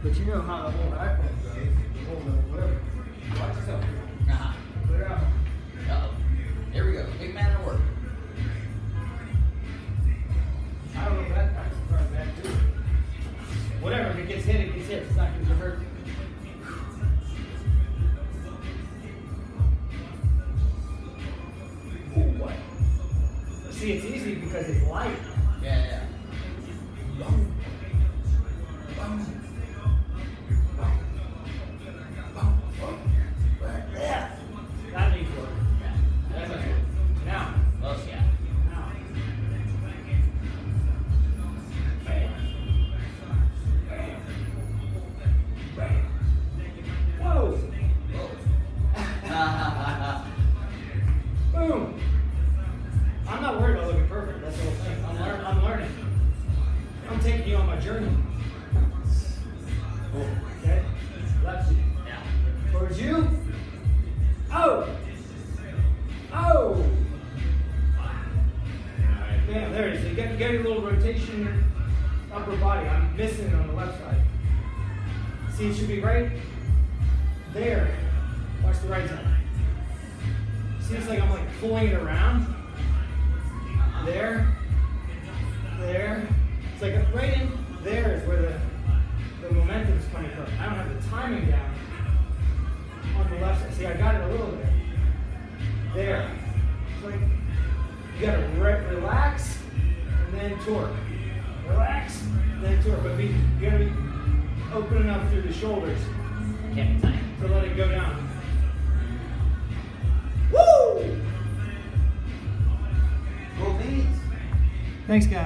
But you know how the old iPhone goes, the old whatever. Watch yourself. Uh-huh. Put it out. Uh-oh. Here we go. Big man at work. I don't know if that's part of that too. Whatever, if it gets hit, it gets hit. It's not going to hurt. Ooh, what? See, it's easy because it's light. Yeah. Yeah. That needs work. Yeah. That's okay. Now. Close, yeah. Now. Whoa. Whoa. Boom. I'm not worried about looking perfect. That's the whole thing. I'm learning. I'm taking you on my journey. Okay? Left you. Yeah. Towards you. Oh. Oh. Yeah, there it is. You get a little rotation in your upper body. I'm missing it on the left side. See, it should be right there. Watch the right side. See, it's like I'm like pulling it around. There. There. It's like right in there is where the momentum is coming from. I don't have the timing down on the left side. See, I got it a little bit. There. It's like you gotta relax and then torque. Relax, then torque. But you gotta be open enough through the shoulders Can't be tight. to let it go down. Woo! Cool beans. Thanks, guys.